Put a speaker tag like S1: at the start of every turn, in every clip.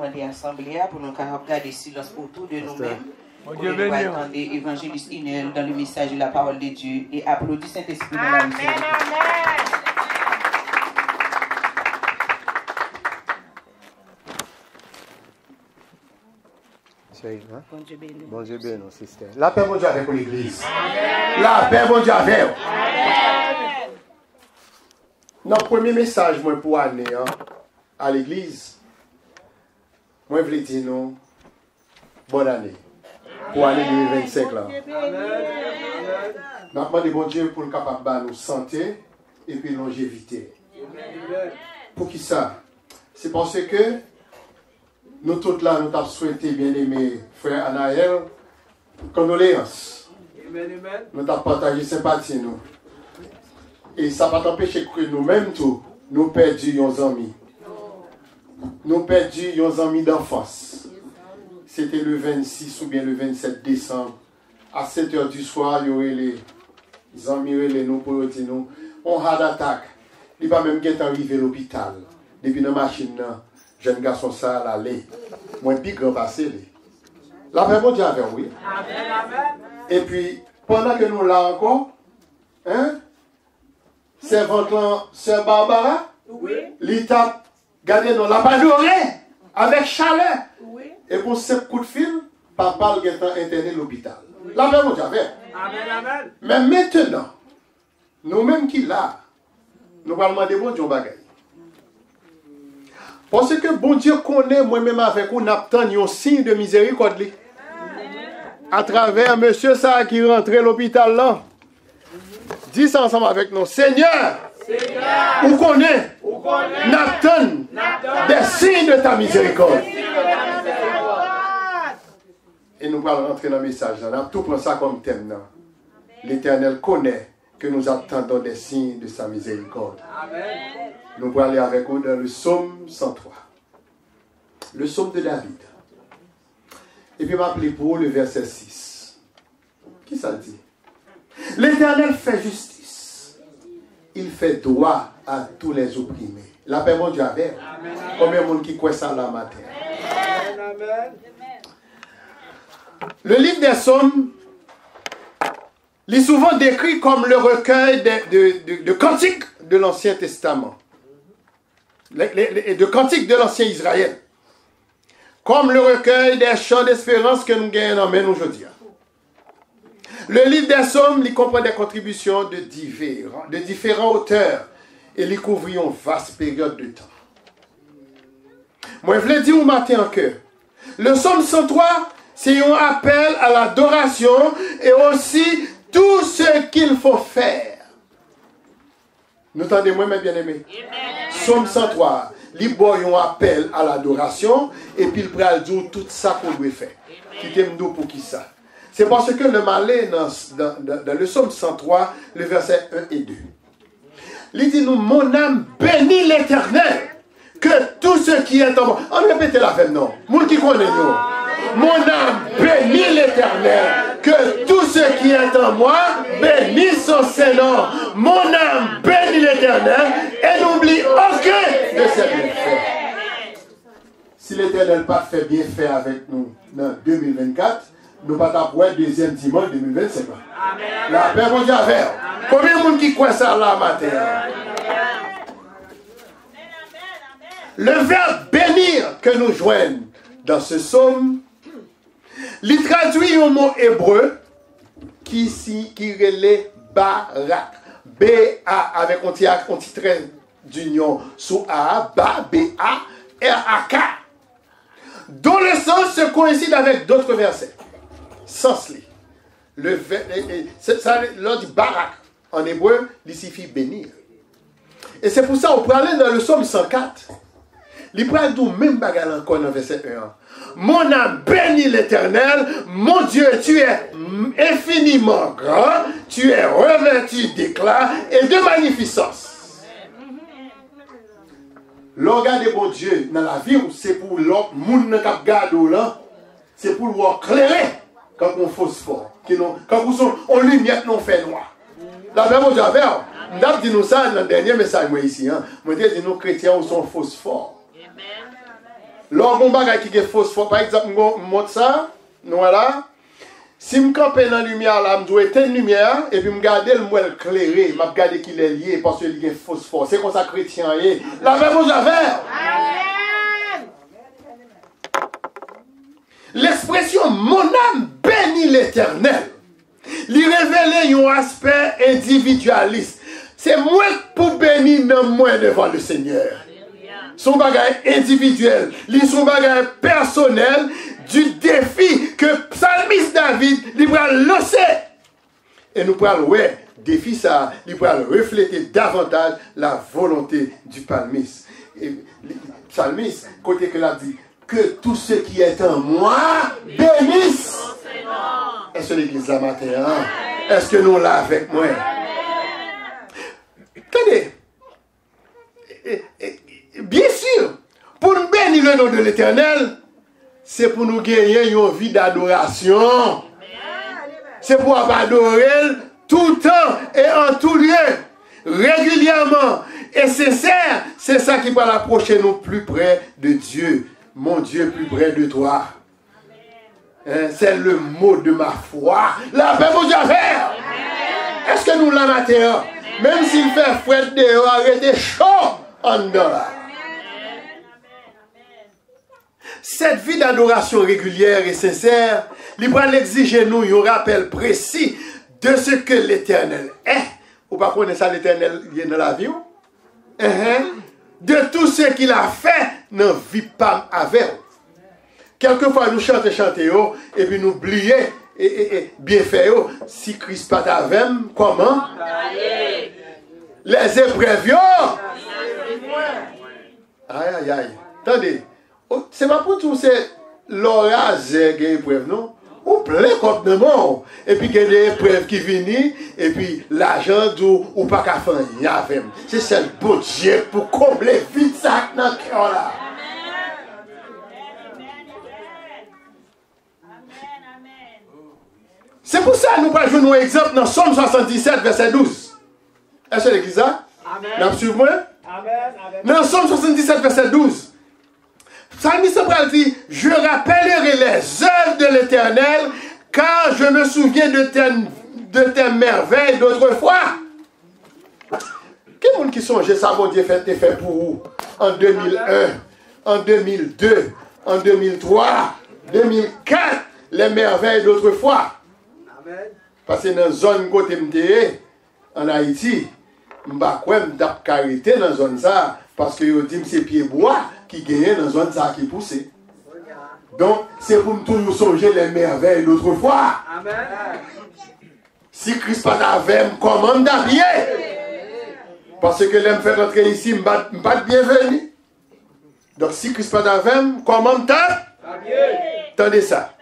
S1: demander à l'Assemblée pour nous regarder silence autour de nous-mêmes. Pour nous attendre l'évangéliste Inel dans le message de la parole de Dieu et applaudir Saint-Esprit dans la miséricorde.
S2: Bon Dieu béni, sister. La paix, bon Dieu, avec l'église. La paix, bon Dieu, avec. Notre premier message, moi, pour aller à l'église, moi, je voulais dire nous, bonne année. Pour l'année 2025 là. Nous demandons bon Dieu pour le capable de nous santé et puis longévité. Pour qui ça? C'est parce que nous tous là, nous avons souhaité, bien aimé frère Anaël, condoléances. Nous avons partagé sympathie nous. Et ça va t'empêcher que nous-mêmes tout, nous perdions nos amis. Nous perdions nos amis d'enfance. C'était le 26 ou bien le 27 décembre. À 7h du soir, il y aurait les amis, nous pour dire nous, on a d'attaque. Il va même get arrivé à l'hôpital. Depuis la machine, jeune garçon ça allait. Moi, puis grand passé. La paix, mon Dieu, avec oui. Et puis, pendant que nous là encore, hein, servante, sœur Barbara, l'étape, gardez nous la adoré avec chaleur. Et pour 7 coups de fil, papa est interné à l'hôpital. La paix, mon Dieu, avec. Mais maintenant, nous-mêmes qui là, nous allons demander bon Dieu bagaille. Parce que bon Dieu connaît moi-même avec vous, nous avons un signe de miséricorde. À travers monsieur ça qui rentre à l'hôpital là. Dis ça ensemble avec nous. Seigneur, vous connaissez, nous avons des signes de ta miséricorde. Et nous allons rentrer dans le message. Nous avons tout pris ça comme thème. L'Éternel connaît que nous attendons des signes de sa miséricorde. Amen. Nous allons aller avec vous dans le psaume 103. Le psaume de David. Et puis m'appeler pour le verset 6. Qui ça dit? L'Éternel fait justice. Il fait droit à tous les opprimés. La paix, mon Dieu, avec. Combien de monde qui croit ça là matin? Amen. Le livre des psaumes est souvent décrit comme le recueil de cantiques de l'Ancien Testament. De cantiques de l'Ancien Israël. Comme le recueil des chants d'espérance que nous gagnons en main aujourd'hui. Le livre des psaumes il comprend des contributions de différents auteurs et il couvre une vaste période de temps. Moi, je voulais dire au matin que le psaume 103, c'est un appel à l'adoration et aussi tout ce qu'il faut faire. Nous entendez-moi, mes bien-aimés? Psaume 103, il y a un appel à l'adoration et puis il prend tout ça qu'on doit faire. Quittez-nous pour qui ça? C'est parce que le malais dans le psaume 103, le verset 1 et 2. Il dit nous, mon âme bénit l'Éternel, que tout ce qui est en moi. On répète la femme, non? Moun qui connaît nous. Mon âme bénit l'Éternel, que tout ce qui est en moi bénisse son Saint-Nom. Mon âme bénit l'Éternel et n'oublie aucun de ses bienfaits. Si l'Éternel n'a pas fait bien fait avec nous dans 2024, nous ne pouvons pas pour le deuxième dimanche 2025. La paix, mon Dieu, avec. Combien de monde qui croit ça là matin? Le verbe bénir que nous joignons dans ce psaume, il traduit un mot hébreu qui relève barak. B-A avec un petit trait d'union sous A, ba, B-A, R-A-K. Dont le sens se coïncide avec d'autres versets. Sens-les. L'on dit barak en hébreu, il signifie bénir. Et c'est pour ça qu'on peut aller dans le psaume 104. Il prend tout même bagarre encore dans verset 1. Mon âme bénit l'Éternel, mon Dieu, tu es infiniment grand, tu es revêtu d'éclat et de magnificence. L'organe de bon Dieu dans la vie, c'est pour l'autre monde qui regarde là, c'est pour le éclairer quand on phosphore, quand on lumière non fait noir. La même chose avec, on dit nous ça dans le dernier message moi ici, moi dis nous chrétiens où sont phosphore. Lorsqu'on bagaille qui est phosphore, par exemple, je montre ça, voilà. Si je campe dans la lumière, là, je dois éteindre la lumière, et puis je garde le moelle éclairé, je regarde qu'il est lié, parce qu'il y a phosphore. C'est comme ça que chrétien est. La même chose à faire. L'expression mon âme bénit l'Éternel, lui révèle un aspect individualiste. C'est moi pour bénir non moins devant le Seigneur. Son bagage individuel, son bagage personnel du défi que psalmiste David lui va lancer. Et nous pourrons ouais, défi ça, il pourra refléter davantage la volonté du psalmiste. Et psalmiste, côté que l'a dit, que tout ce qui est en moi bénisse. Est-ce que l'église là matin? Hein? Est-ce que nous là avec moi? Attendez. Bien sûr, pour nous bénir le nom de l'Éternel, c'est pour nous gagner une vie d'adoration. C'est pour adorer tout le temps et en tout lieu, régulièrement et sincère. C'est ça qui va l'approcher nous plus près de Dieu. Mon Dieu, plus près de toi. Hein, c'est le mot de ma foi. La paix pour Dieu à faire. Est-ce que nous la matin, même s'il fait frais dehors, arrêtez chaud en dedans là. Cette vie d'adoration régulière et sincère, il va exiger nous un rappel précis de ce que l'Éternel est. Ou pas connaître ça, l'Éternel est dans la vie? De tout ce qu'il a fait, ne vit pas avec. Quelquefois, nous chantons, et puis nous oublions, et bien fait, si Christ pas avec, comment? Les épreuves. Aïe, aïe, aïe. Attendez. C'est pas pour tout c'est l'orage qui est épreuve, non? Ou plein comme de mort. Et puis il y a des épreuves qui viennent, et puis l'argent ou pas qu'à faire rien. C'est celle bon Dieu pour combler vite ça dans le cœur là. C'est pour ça que nous prenons un exemple dans Somme 77, verset 12. Est-ce que l'église a? Amen. Suivez-moi? Amen. Dans Somme 77, verset 12. Psalmiste dit, je rappellerai les œuvres de l'Éternel, car je me souviens de tes merveilles d'autrefois. Quel monde qui songe ça, mon Dieu, fait pour vous en 2001, en 2002, en 2003, 2004, les merveilles d'autrefois. Parce que dans la zone côté en Haïti, je ne sais pas si dans la zone ça, parce que je dis que c'est pieds bois qui gagnent dans la zone ça qui pousse. Donc, c'est pour toujours songer les merveilles d'autrefois. Si Christ pas avec, commande d'habiller. Parce que l'aime fait rentrer ici, je ne pas bienvenu. Donc, si Christ pas avec, commande d'habiller. Attendez ça.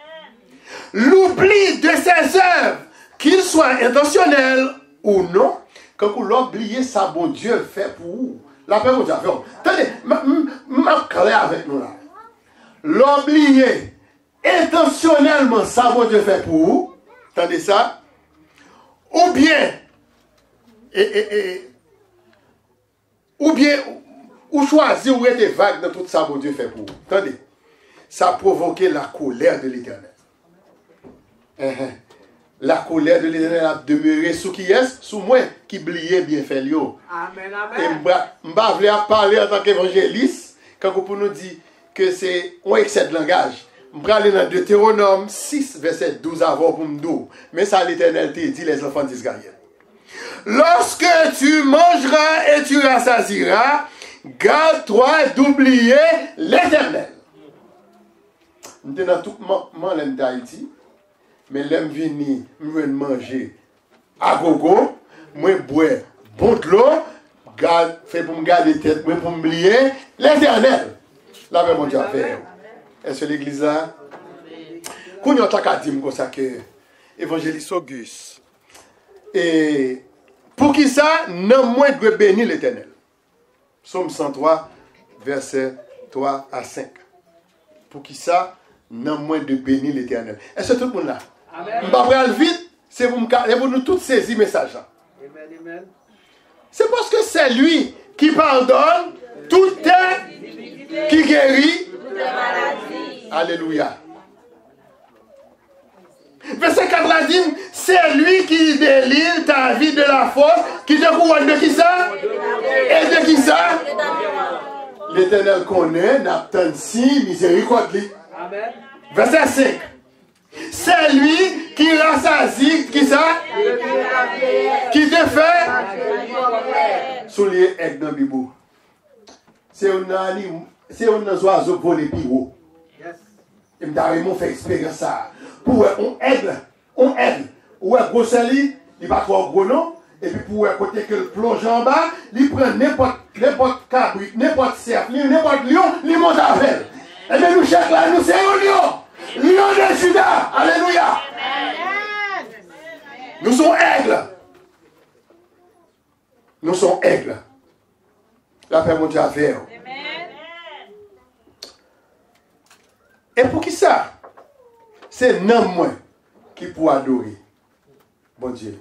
S2: L'oubli de ses œuvres, qu'il soit intentionnel ou non, quand vous l'oubliez, ça, bon Dieu fait pour vous. La paix, mon Dieu, attendez, je clair avec nous là. L'oublier intentionnellement, ça, bon Dieu fait pour vous. Attendez ça. Ou bien, ou choisir ou être vague dans tout ça, bon Dieu fait pour vous. Attendez. Ça a provoqué la colère de l'Éternel. La colère de l'Éternel a demeuré sous qui est? Sous moi qui oubliait bien fait. Amen, amen. Et je ne vais pas parler en tant qu'évangéliste quand vous nous dire que c'est un excès de langage. Je vais aller dans Deutéronome 6, verset 12 avant pour me dire. Mais ça, l'Éternel t'a dit les enfants d'Israël. Lorsque tu mangeras et tu rassasieras, garde-toi d'oublier l'Éternel. Je suis dans tout le monde d'Haïti. Mais l'aime venir, me manger à gogo, moi boire bon de l'eau, fait pour me garder tête, moi pour m'oublier l'Éternel. La paix mon Dieu à faire. Est-ce que l'église là? Quand on t'a dit comme ça que évangéliste Auguste. Et pour qui ça, non moins de bénir l'Éternel. Psaume 103, verset 3 à 5. Pour qui ça, non moins de bénir l'Éternel. Est-ce que tout le monde là? Je ne vais pas aller vite, c'est pour nous tous saisir le message. C'est parce que c'est lui qui pardonne, tout est, qui guérit Alléluia. Verset 4 a dit, c'est lui qui délivre ta vie de la force, qui te couronne de qui ça? Et de qui ça? L'Éternel connaît, n'attend si miséricorde.
S3: Amen.
S2: Verset 5. C'est lui qui rassasie, qui ça? Qui te fait? Soulier avec dans Bible. C'est un oiseau volé plus haut. Et m'ont fait expérience ça. Pour un aigle, ou un gros sali, il va trop gros non. Et puis pour un côté que le plonge en bas, il prend n'importe cabrit, n'importe cerf, n'importe lion, il monte avec. Et bien nous cherchons là, nous c'est un lion. Lion de Juda. Alléluia. Nous sommes aigles. Nous sommes aigles. La paix mon Dieu à faire. Et pour qui ça? C'est non moins qui pour adorer. Bon Dieu.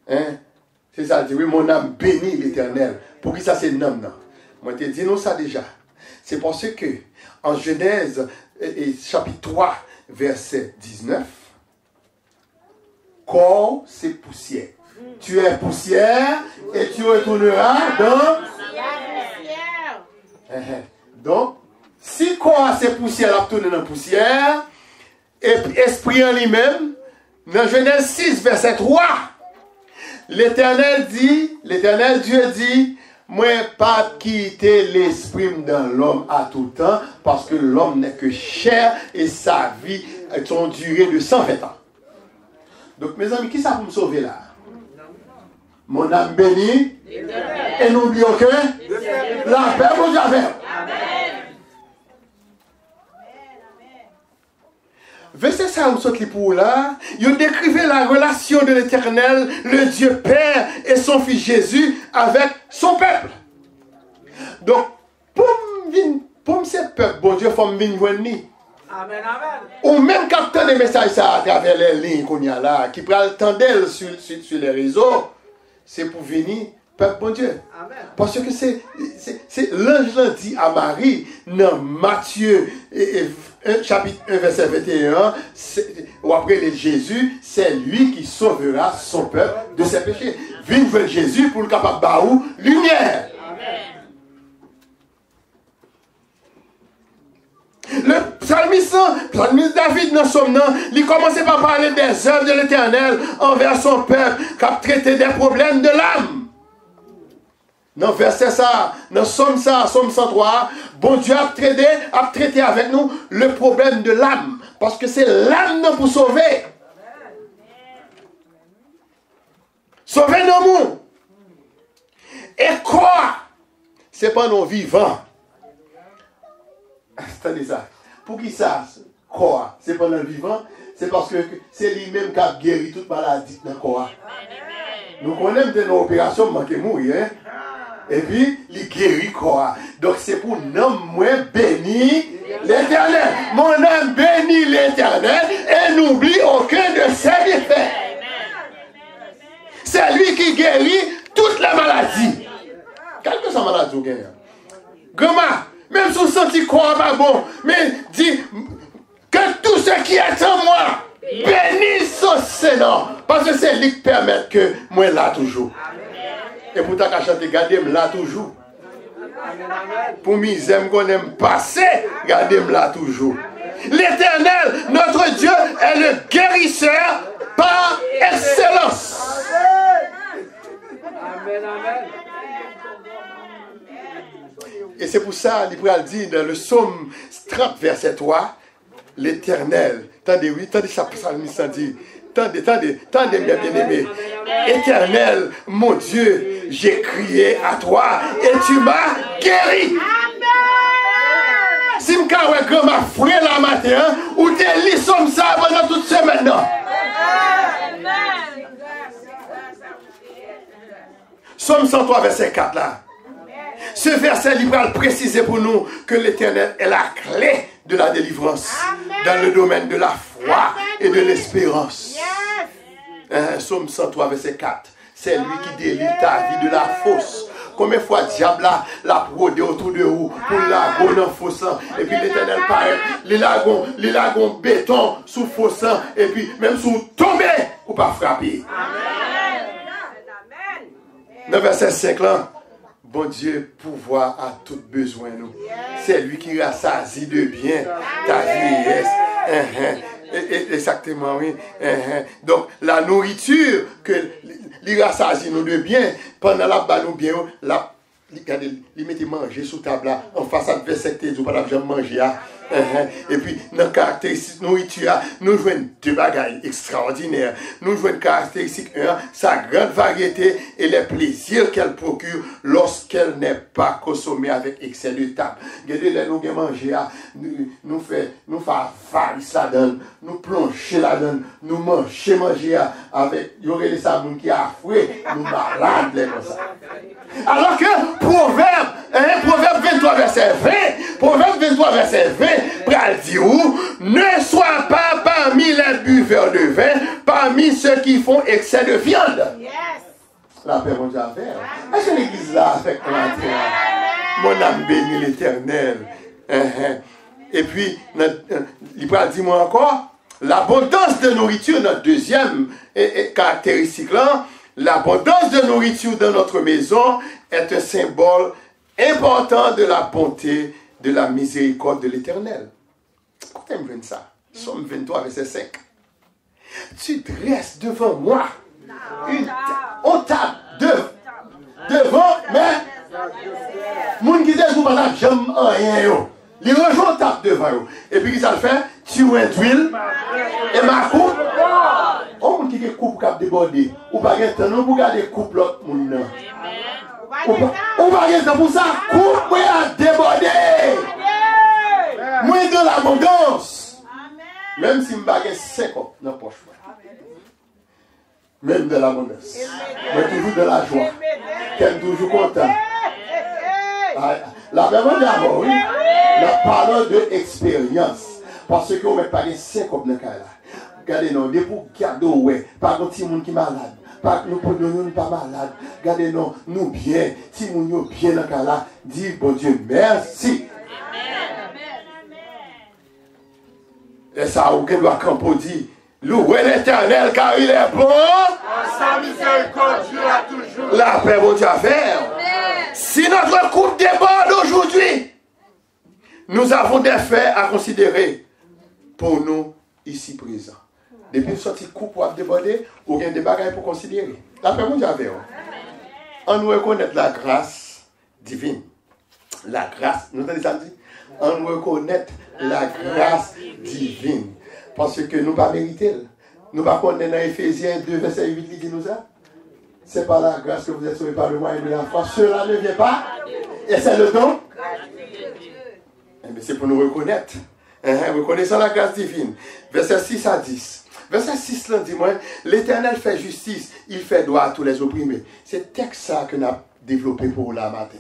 S2: Hein? C'est ça, dit oui, mon âme bénit l'Éternel. Pour qui ça c'est non, non. Moi je te dis non ça déjà. C'est parce que en Genèse chapitre 3, verset 19, corps c'est poussière. Tu es poussière et tu retourneras dans poussière. Donc, si corps c'est poussière, la retourne dans poussière, et esprit en lui-même, dans Genèse 6, verset 3, l'Éternel Dieu dit, moi pas quitter l'esprit dans l'homme à tout temps, parce que l'homme n'est que chair et sa vie est en durée de 120 ans. Donc mes amis, qui ça pour me sauver là? Mon âme bénie, et n'oublions que la paix mon Dieu avec. Verset ça, on saute pour là. Il décrivait la relation de l'Éternel, le Dieu Père et son Fils Jésus avec son peuple. Donc, pour ce peuple, bon Dieu, il faut venir voir ni.
S3: Amen, amen.
S2: Ou même capter des messages ça à travers les lignes qu'on y a là, qui prend le temps d'elle sur les réseaux, c'est pour venir, peuple bon Dieu. Amen. Parce que c'est l'ange l'a dit à Marie, dans Matthieu chapitre 1, verset 21, ou après les Jésus, c'est lui qui sauvera son peuple de ses péchés. Viens vers Jésus pour le capable baou lumière. Le psalmiste David dans son nom, il commençait par parler des œuvres de l'Éternel envers son peuple, qui a traité des problèmes de l'âme. Dans verset ça, dans Somme 103, bon Dieu a traité avec nous le problème de l'âme. Parce que c'est l'âme pour sauver. Sauver nos mondes. Et quoi? C'est pas nos vivants. Attendez ça. Pour qui ça? Quoi? C'est pas nos vivants. C'est parce que c'est lui-même qui a guéri toute maladie dans le corps. Nous connaissons de nos opérations manquer mourir. Hein? Et puis, il guérit quoi. Donc, c'est pour nous, moi, béni l'Éternel. Mon âme bénit l'Éternel et n'oublie aucun de ses bienfaits. C'est lui qui guérit toute la maladie. Quelle que soit la maladie, vous gagnez. Grand-mère, même si vous sentez quoi pas bon, mais dis que tout ce qui est en moi bénisse son Seigneur. Parce que c'est lui qui permet que moi là toujours. Et pour ta chanter, gardez-moi là toujours. Pour misère qu'on aime passer, gardez-moi là toujours. L'Éternel, notre Dieu, est le guérisseur par excellence.
S3: Amen, amen.
S2: Et c'est pour ça, l'Hébreu dit dans le psaume 30, verset 3, l'Éternel, tendez, oui, tendez ça, psalmiste dit, tendez, bien-aimé. Éternel, mon Dieu, j'ai crié à toi et tu m'as guéri. Si je suis ma frère la matin, ou t'es lis comme ça pendant toute semaine. Psaume 103, verset 4 là. Ce verset libéral précise pour nous que l'Éternel est la clé de la délivrance dans le domaine de la foi et de l'espérance. Psaume 103, verset 4. C'est lui qui délivre ta vie de la fausse combien de fois diable la brodé autour de vous pour la go dans faux sang. Et puis l'Éternel paraît, les lagons béton sous faux sang. Et puis même sous tomber ou pas frapper. Dans verset 5 là, bon Dieu pourvoit à tout besoin nous. C'est lui qui rassasie de bien ta vieillesse. Exactement, oui. Donc, la nourriture que il rassasie nous de bien, pendant la balle nous bien, il mettait manger sous table là, en face à verset 10, ou pas la manger. Et puis, dans la caractéristique nourriture, nous jouons deux bagailles extraordinaires. Nous jouons une caractéristique 1, sa grande variété et les plaisirs qu'elle procure lorsqu'elle n'est pas consommée avec excès de table. Regardez, nous manger, nous faisons varice là-dedans, nous plonger là-dedans, nous manger avec, il y aurait des sabots qui affreux, nous malades comme ça. Alors que Proverbe 23 verset 20, Proverbe 23 verset 20, pral dit où, ne sois pas parmi les buveurs de vin, parmi ceux qui font excès de viande. Yes. La paix, mon Dieu, à faire. Est-ce que l'église là, avec mon âme bénit l'Éternel. Et puis, il pral dit moi encore, l'abondance de nourriture, notre deuxième caractéristique là, l'abondance de nourriture dans notre maison est un symbole important de la bonté, de la miséricorde de l'Éternel. Écoutez-moi ça. Somme 23, verset 5. Tu dresses devant moi une table devant, mais moun qui dit que vous n'avez jamais rien. Il rejoint la table devant vous. Et puis, qu'est-ce qu'il fait? Tu mets d'huile et ma coupe. Oh, moun qui coupe cap débordé. Ou pas de temps pour garder coupe l'autre moun. Ou pas de temps pour ça. Coupe moi à déborder. Moi dans l'abondance. Même si je n'ai 5 ans dans la poche. Même de l'abondance. Mais toujours de la joie. Qu'elle est toujours content. La même d'abord, oui. La parole de expérience. Parce qu'on ne met pas les 5 ans dans le cas là. Regardez, non, des pour garder, ouais. Pas un petit monde qui est malade. Pas nous ne pas malade. Regardez, non, nous bien. Si nous bien dans le cas là, dis, bon Dieu, merci. Et ça, ou qu'elle doit campo dit, louez l'Éternel car il est bon. Sa miséricorde durera toujours. La paix, bon Dieu, à faire. Si notre coupe déborde aujourd'hui, nous avons des faits à considérer pour nous ici présents. Depuis une sortie coupe pour déborder, ou bien des bagages pour considérer. La paix, bon Dieu, à faire. On nous reconnaît la grâce divine. La grâce, nous avons dit, on nous reconnaît la grâce divine. Parce que nous ne pas mériter. Nous ne pas connaître dans Éphésiens 2, verset 8, il dit nous ça. Ce n'est pas la grâce que vous êtes sauvés par le moyen de la foi. Cela ne vient pas. Et c'est le don. Mais c'est pour nous reconnaître. Reconnaissant la grâce divine. Verset 6 à 10. Verset 6, là, dit-moi, l'Éternel fait justice, il fait droit à tous les opprimés. C'est texte ça que nous avons développé pour la matin.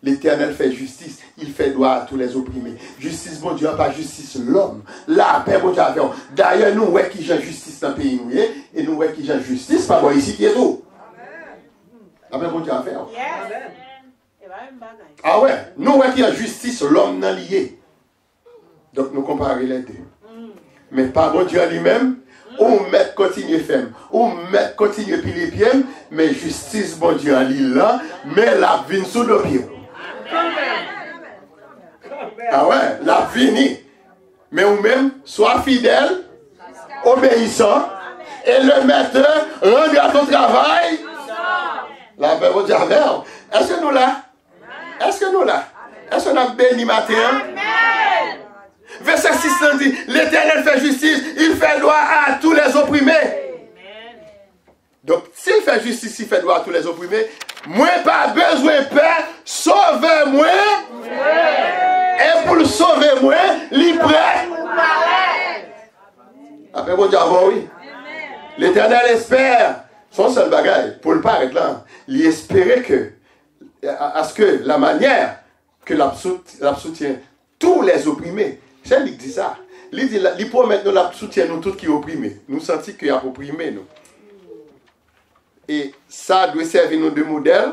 S2: L'Éternel fait justice, il fait droit à tous les opprimés. Justice, bon Dieu, pas justice l'homme. La paix, bon Dieu, à faire. D'ailleurs, nous, ouais, qui j'ai justice dans le pays, nous, et nous, ouais, qui j'ai justice, pas moi ici, qui est tout. La paix, bon Dieu, à faire. Ah ouais, nous, ouais, qui a justice, l'homme n'a lié. Donc, nous comparons les deux. Mais pas bon Dieu lui-même, ou mettre continuer femme, ou mettre continuer piler pied, mais justice, bon Dieu, en l'île là, mais la vie sous le pied. Ah ouais, la vie. Mais ou même, sois fidèle, obéissant, et le maître, rendu à ton travail. La paix, bon Dieu, est-ce que nous là? Est-ce que nous là? Est-ce qu'on a béni matin? Verset 6 dit, l'Éternel fait justice, il fait droit à tous les opprimés. Donc, s'il fait justice, il fait droit à tous les opprimés, moi pas besoin de paix, sauvez-moi. Et pour le sauver moi, il prêt. Après, bon Dieu, oui. L'Éternel espère, son seul bagage, pour le paraître là, il espérait que, à ce que la manière que l'absoutient tous les opprimés, c'est lui qui dit ça. Il promet nous la soutien nous tous qui opprimés. Nous sentons qu'il y a opprimé nous. Et ça doit servir nous de modèle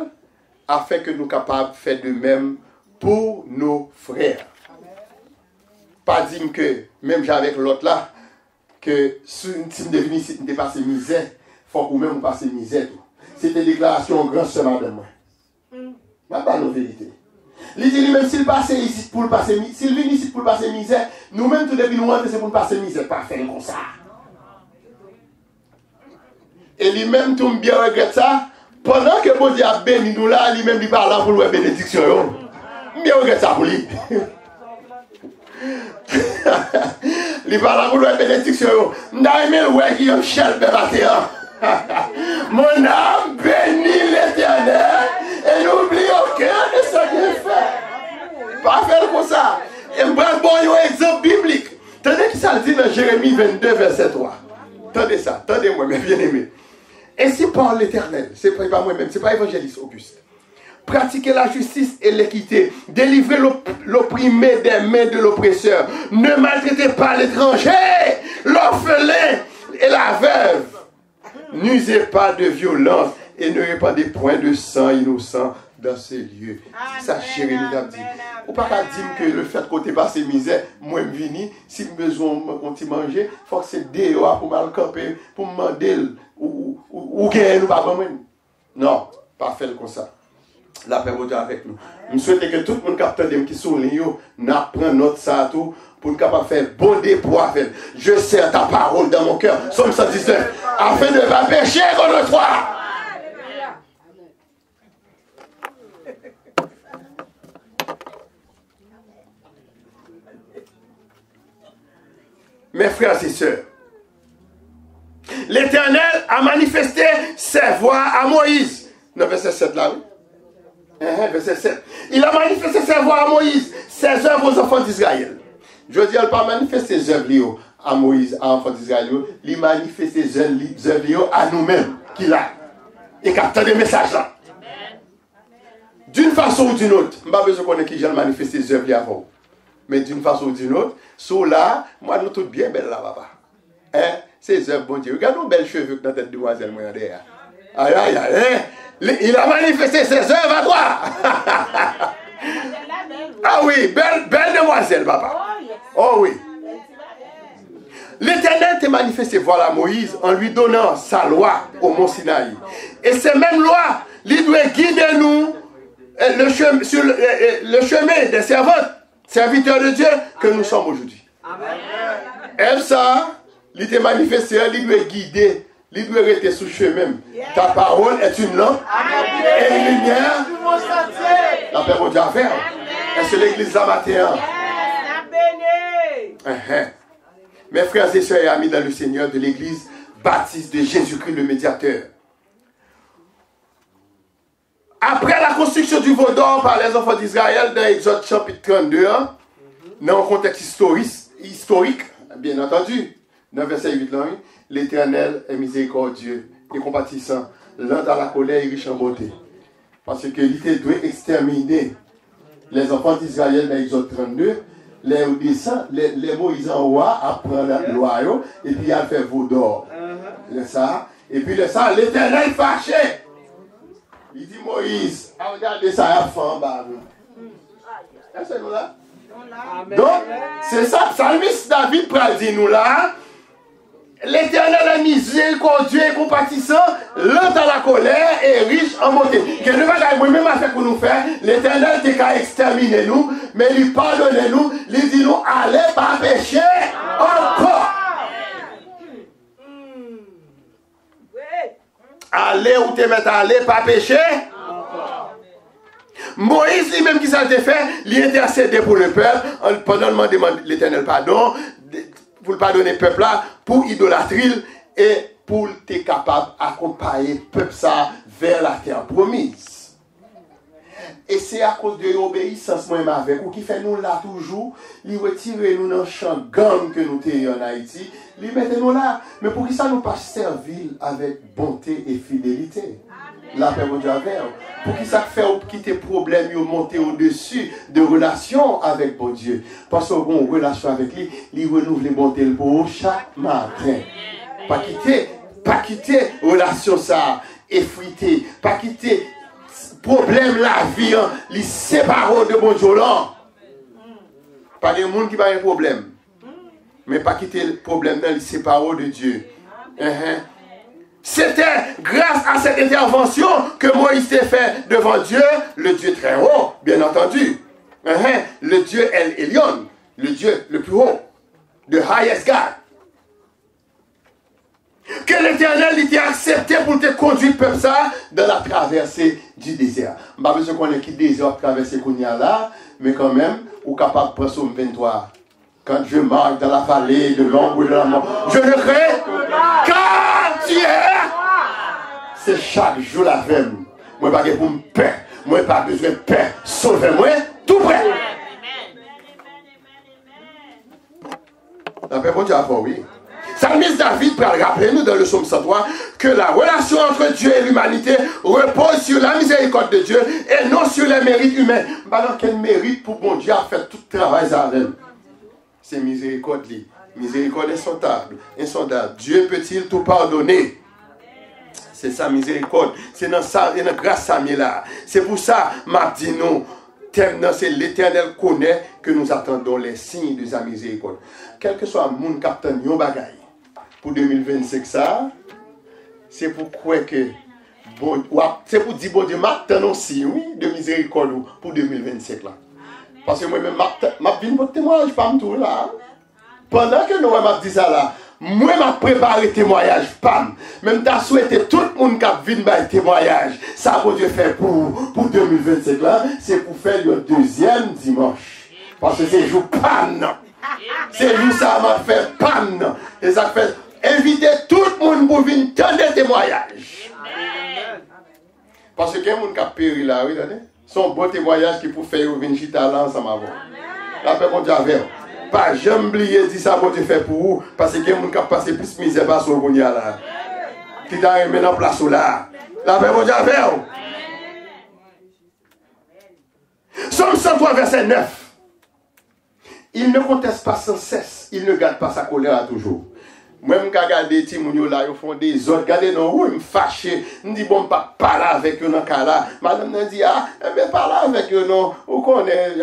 S2: afin que nous soyons capables de faire de même pour nos frères. Pas dire que, même avec l'autre là, que si nous devenons ici, nous dépassons misère, il faut que nous passions misère. C'était une déclaration grand seulement de moi. Je ne pas la vérité. Il dit lui-même, s'il passe ici pour passer misère, s'il vient ici pour passer misère, nous-mêmes, tout depuis nous rentrer, c'est pour passer misère, pas faire comme ça. Et lui-même, tout bien regrette ça, pendant que bon Dieu a béni nous là, lui-même, il parle là pour la bénédiction. Bien regrette ça pour lui. Il parle là pour la bénédiction. Nous avons aimé le ouais qui est un chel de matin. Mon âme bénit l'Éternel et n'oublie aucun de ce qu'il fait. Pas faire comme ça. Et je prends un exemple biblique. Tenez qui ça dit dans Jérémie 22, verset 3. Tendez ça, tendez-moi, mes bien-aimés. Et si par l'Éternel, c'est pas moi-même, c'est pas évangéliste Auguste, pratiquez la justice et l'équité, délivrez l'opprimé des mains de l'oppresseur, ne maltraitez pas l'étranger, l'orphelin et la veuve. N'usez pas de violence et ne répandez point de sang innocent dans ces lieux. C'est ça, Jérémie a dit. Ou pas qu'à dire que le fait qu'on t'ait passé misère, moi je viens, si je besoin de manger, il faut que c'est dehors pour me camper, pour me demander ou gagner ou pas moi. Non, pas faire comme ça. La paix est avec nous. Je souhaite que tout le monde capte qui sont liés, n'apprend notre ça tout. Pour nous capable faire bon dépôt avec. Je serre ta parole dans mon cœur. Somme 119. Afin de ne pas pécher contre toi. Mes frères et sœurs, l'Éternel a manifesté ses voies à Moïse. Non, verset 7 là, oui. Verset 7. Il a manifesté ses voies à Moïse, ses œuvres aux enfants d'Israël. Je dis, elle n'a pas manifesté ses œuvres à Moïse, à l'enfant d'Israël. Il manifeste ses œuvres à nous-mêmes, qu'il a. Et capte des messages là. D'une façon ou d'une autre, je n'ai pas besoin de connaître qui j'ai manifesté ses œuvres avant. Mais d'une façon ou d'une autre, sous là, moi, nous tous bien belles là, papa. Hein? Ces œuvres, bon Dieu. Regarde nos belles cheveux dans la tête de demoiselle, moi, derrière. Aïe, aïe, aïe. Il a manifesté ses œuvres à toi. Ah oui, belle demoiselle, papa. Oh oui. L'Éternel t'a manifesté, voilà Moïse, en lui donnant sa loi au mont Sinaï. Et ces mêmes lois, il doit guider nous sur le chemin des serviteurs de Dieu que nous sommes aujourd'hui. Elle, ça, il t'a manifesté, il doit guider, il doit rester sous le chemin. Ta parole est une lampe et une lumière. La paix mon Dieu à faire. Et c'est l'église là matin. Mes frères et sœurs et amis dans le Seigneur de l'église baptiste de Jésus-Christ le médiateur. Après la construction du veau d'or par les enfants d'Israël dans Exode chapitre 32, dans un contexte historique, bien entendu, dans verset 8, l'Éternel est miséricordieux et compatissant, lent à la colère et riche en bonté. Parce que l'Éternel doit exterminer les enfants d'Israël dans Exode 32, les Moïse en roi apprend la loi, et puis il a fait veau d'or. Et puis l'Éternel fâché. Il dit Moïse, regardez ça, il a fait en bas. Est-ce que nous là? Donc, c'est ça, psalmiste David dit nous là. L'Éternel est miséricordieux et compatissant, lent à la colère et riche en bonté. Que ne va pas même affaire pour nous faire, l'Éternel n'est qu'à exterminer nous, mais il pardonne nous, il dit nous, allez pas pécher encore. Allez ou te mettre à aller pas pécher encore. Moïse lui-même qui s'est fait, il intercédé pour le peuple, pendant le demande l'Éternel pardon, pour le pardonner le peuple là, pour idolâtrie et pour être capable d'accompagner le peuple ça vers la terre promise. Et c'est à cause de l'obéissance moi avec ou qui fait nous là toujours, il retire nous dans le champ gang que nous avons en Haïti, il met nous là, mais pour qui ça nous pas servir avec bonté et fidélité. La paix mon Dieu avec. Pour qui ça fait quitter problème et monter au-dessus de relations avec bon Dieu. Parce qu'on a une relation avec lui, il renouvelle les bontés pour chaque matin. Pas quitter relation ça effritée, pas quitter problème la vie, les séparés de bon Dieu là. Pas de monde qui va un problème. Mais pas quitter le problème dans les séparés de Dieu. C'était grâce à cette intervention que Moïse s'est fait devant Dieu, le Dieu très haut, bien entendu. Le Dieu El Elyon, le Dieu le plus haut, the highest God. Que l'Éternel était accepté pour te conduire comme ça dans la traversée du désert. Je ne sais pas besoin qu'on ait qui désert traverser qu'on y a là, mais quand même, ou capable de prendre Psaume 23. Quand je marche dans la vallée de l'ombre de la mort, je ne crains car tu es. C'est chaque jour la même. Moi, pas pour me paix. Moi, pas besoin de paix. Sauvez-moi, tout près. La paix, bon Dieu, oui. Psalmiste David peut rappeler-nous dans le psaume 103 que la relation entre Dieu et l'humanité repose sur la miséricorde de Dieu et non sur les mérites humains. Maintenant, quel mérite pour bon Dieu a fait tout le travail ça avec? C'est miséricorde. Miséricorde insondable. Dieu peut-il tout pardonner? C'est sa miséricorde. C'est dans ça, et dans grâce à là. C'est pour ça, m'a dit nous, c'est l'Éternel connaît que nous attendons les signes de sa miséricorde. Quel que soit le monde qui attend yon bagaille pour 2025 ça, c'est pourquoi que bon, c'est pour dire bon Dieu m'attend aussi oui de miséricorde pour 2025 là. Parce que moi-même m'a venu pour témoignage pas tout là. Pendant que nous m'a dit ça là, moi m'a préparé témoignage pam. Même t'as souhaité tout le monde qui a venu par témoignage. Ça bon Dieu fait pour 2025 là, c'est pour faire le deuxième dimanche. Parce que c'est jour pam. C'est jour ça m'a fait pam. Et ça fait inviter tout le monde pour venir tendre des témoignages. Parce que quelqu'un qui a péri là, oui, son bon témoignage qui pour faire venir chita là ensemble avant. La paix mon Dieu avec. Pas jamais oublier dire ça bon Dieu fait pour vous parce que quelqu'un qui a passé plus misère par son bon là. Qui t'a remis en place là. La paix mon Dieu avec. Somme 103 verset 9. Il ne conteste pas sans cesse, il ne garde pas sa colère à toujours. Moi-même, quand je regarde les petits là, ils font des autres, regardez, non, ils me fâchent. Je me dis, bon, pas parler avec eux dans ce cas-là. Madame me dit, ah, mais parler avec eux, non, ou qu'on est,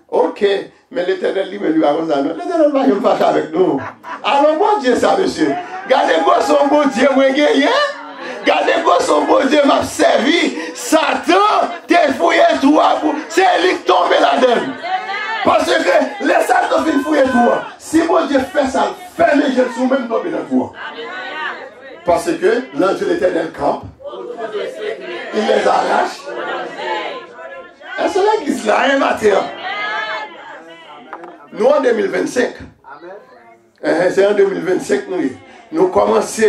S2: ok, mais l'Éternel lui a dit, non, l'Éternel va me fâcher avec nous. Alors, bon Dieu, ça, monsieur. Gardez-moi son bon Dieu, moi, gagné. Gardez-moi son bon Dieu, m'a servi. Satan, t'es fouillé toi, c'est lui qui tombe là-dedans. Parce que les Satan viennent fouiller toi. Si bon Dieu fait ça, fait les jeunes sont même tombés dans toi. Parce que l'ange de l'Éternel campe. Il les arrache. Et c'est l'église là, un matin. Nous en 2025. C'est en 2025 nous commençons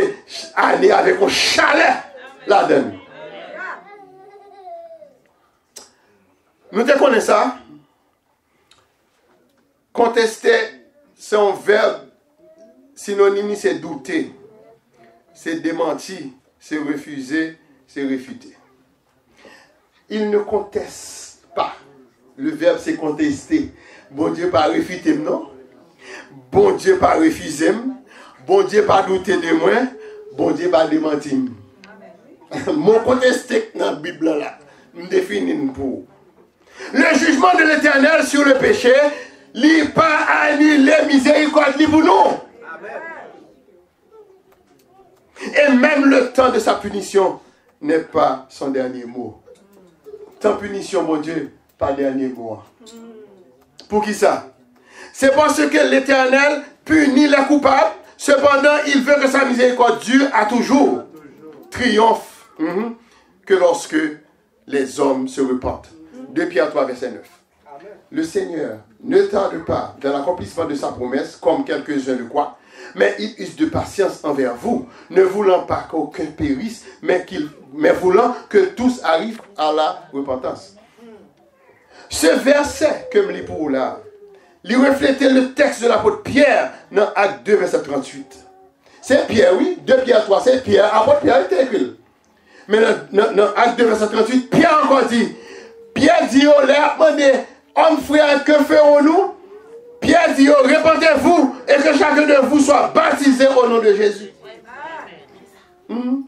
S2: l'année avec un chalet là-dedans. Nous te connaissons ça. Contester, c'est un verbe synonyme, c'est douter, c'est démentir, c'est refuser, c'est réfuter. Il ne conteste pas. Le verbe, c'est contester. Bon Dieu, pas refuter, non? Bon Dieu, pas refuser. Bon Dieu, pas douter de moi. Bon Dieu, pas démentir. Mon contester dans la Bible, là, me définit pour. Le jugement de l'Éternel sur le péché, il n'a pas annulé miséricorde pour nous. Et même le temps de sa punition n'est pas son dernier mot. Tant punition, mon Dieu, pas dernier mot. Pour qui ça? C'est parce que l'Éternel punit les coupables, cependant il veut que sa miséricorde dure à toujours. Triomphe que lorsque les hommes se repentent. 2 Pierre 3, verset 9. Le Seigneur ne tarde pas dans l'accomplissement de sa promesse, comme quelques-uns le croient, mais il use de patience envers vous, ne voulant pas qu'aucun périsse, mais voulant que tous arrivent à la repentance. Ce verset que je lis pour là, il reflétait le texte de l'apôtre Pierre dans Acte 2, verset 38. C'est Pierre, oui, 2 Pierre 3, c'est Pierre, apôtre Pierre était écrit. Mais dans Acte 2, verset 38, Pierre encore dit, Pierre dit, on l'a demandé, homme frère, que ferons-nous? Pierre dit, répentez-vous et que chacun de vous soit baptisé au nom de Jésus.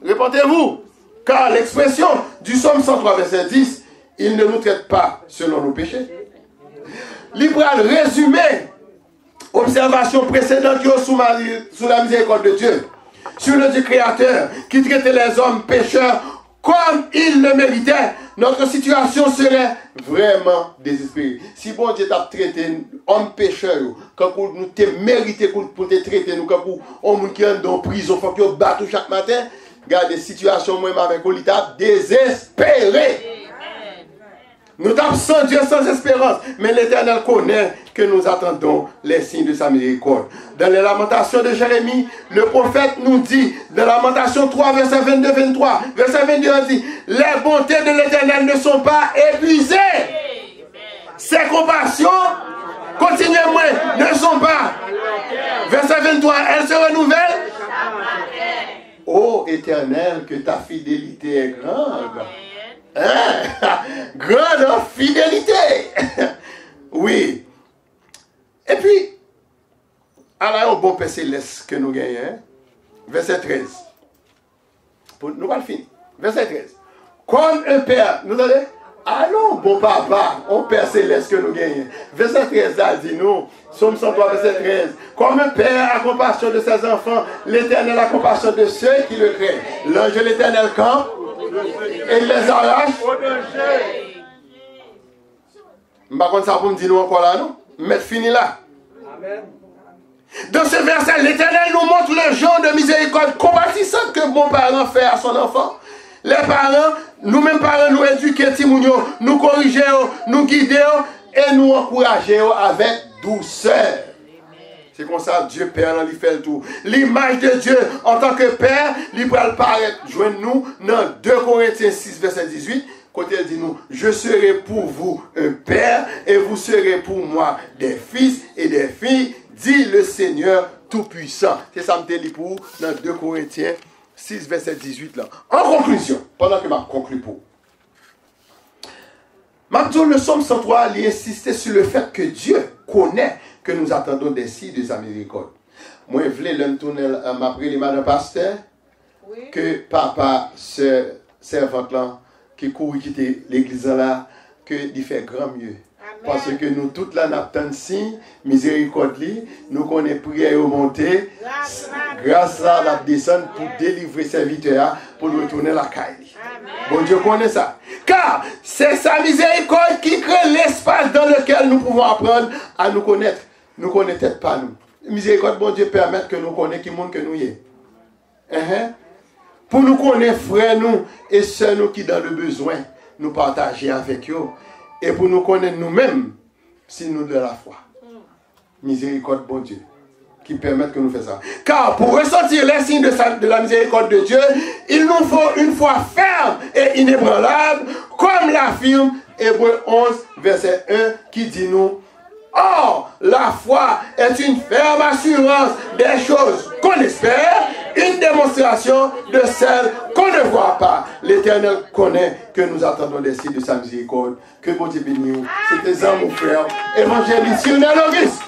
S2: Répentez-vous. Car l'expression du psaume 103, verset 10, Il ne nous traite pas selon nos péchés. Libéral résumé, observation précédente sous la miséricorde de Dieu, sur le Dieu créateur qui traitait les hommes pécheurs comme ils le méritaient, notre situation serait vraiment désespérée. Si bon Dieu t'a traité homme pécheur, quand nous te mérité pour te traiter, nous quand on qui est en prison, faut que battre chaque matin, regardez la situation moi avec l'état désespéré. Nous sommes sans Dieu, sans espérance. Mais l'Éternel connaît que nous attendons les signes de sa miséricorde. Dans les lamentations de Jérémie, le prophète nous dit, dans Lamentation 3, verset 22-23, verset 22, on dit, les bontés de l'Éternel ne sont pas épuisées. Ses compassions, continuellement, ne sont pas. Verset 23, elles se renouvellent. Ô Éternel, que ta fidélité est grande. Grande fidélité. Oui. Et puis, alors, un bon Père céleste que nous gagnons. Verset 13. Nous allons finir. Verset 13. Comme un Père, nous allons. Allons, bon papa, un Père céleste que nous gagnons. Verset 13, là, dit nous. Somme 103, verset 13. Comme un Père a compassion de ses enfants, l'Éternel a compassion de ceux qui le craignent. L'ange de l'Éternel campe et les arrache. Par contre, ça pour me dire nous encore là, non? Mais fini là. Amen. Dans ce verset, l'Éternel nous montre le genre de miséricorde compatissante que bon parent fait à son enfant. Les parents, nous-mêmes parents, nous éduquons, nous corrigeons, nous guidons et nous encourageons avec douceur. C'est comme ça Dieu Père, il fait le tout. L'image de Dieu en tant que Père, il va paraître, joignez-nous dans 2 Corinthiens 6, verset 18. Côté il dit nous, je serai pour vous un Père et vous serez pour moi des fils et des filles, dit le Seigneur Tout-Puissant. C'est ça que je lis pour dans 2 Corinthiens 6, verset 18 là. En conclusion, pendant que je conclue pour. Maintenant, le Somme 103, il insistait sur le fait que Dieu connaît que nous attendons des signes de sa miséricorde. Moi, je voulais m'appeler madame pasteur, oui. Que papa, ce servante là, qui court quitter l'église là, que il fait grand mieux. Amen. Parce que nous, toute la n'attendons signe, miséricorde, nous connaissons prière remonter, grâce à la descente pour délivrer serviteur, pour retourner la caille. Bon Dieu connaît ça. Car c'est sa miséricorde qui crée l'espace dans lequel nous pouvons apprendre à nous connaître. Nous connaissons peut-être pas nous. Miséricorde, bon Dieu, permet que nous connaissions qui monde que nous y est. Pour nous connaître frères nous et sœurs nous qui dans le besoin, nous partager avec eux. Et pour nous connaître nous-mêmes, si nous de la foi. Miséricorde, bon Dieu, qui permet que nous fassions ça. Car pour ressentir les signes de la miséricorde de Dieu, il nous faut une foi ferme et inébranlable, comme l'affirme Hébreux 11, verset 1, qui dit nous, or, la foi est une ferme assurance des choses qu'on espère, une démonstration de celles qu'on ne voit pas. L'Éternel connaît que nous attendons des signes de sa miséricorde. Que bon Dieu bénisse nous. C'était ça, mon frère, évangéliste Lionel Auguste.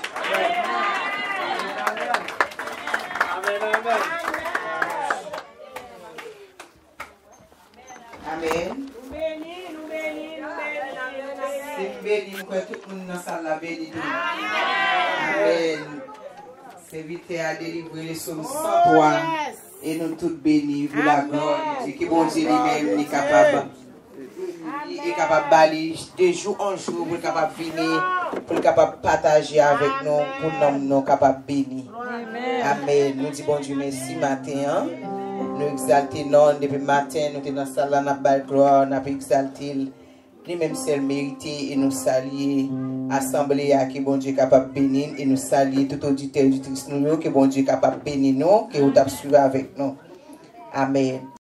S1: Amen. Béni, nous pouvons tout le monde dans la salle béni. Amen. C'est vite à délivrer les sommes 103 et nous tous bénis pour la gloire de Dieu. Qui bon Dieu lui-même est capable. Il est capable d'aller de jour en jour pour être capable de venir, pour être capable de partager avec nous, pour nous capables de bénir. Amen. Nous disons bon Dieu merci matin. Nous exaltons depuis le matin, nous sommes dans la salle, nous avons gloire, nous avons exalté. Lui-même seul mérité et nous saluer assemblée à qui bon Dieu est capable de bénir et nous saluer tout auditeur et auditrice nous que bon Dieu est capable de bénir nous que vous avez suivi avec nous. Amen.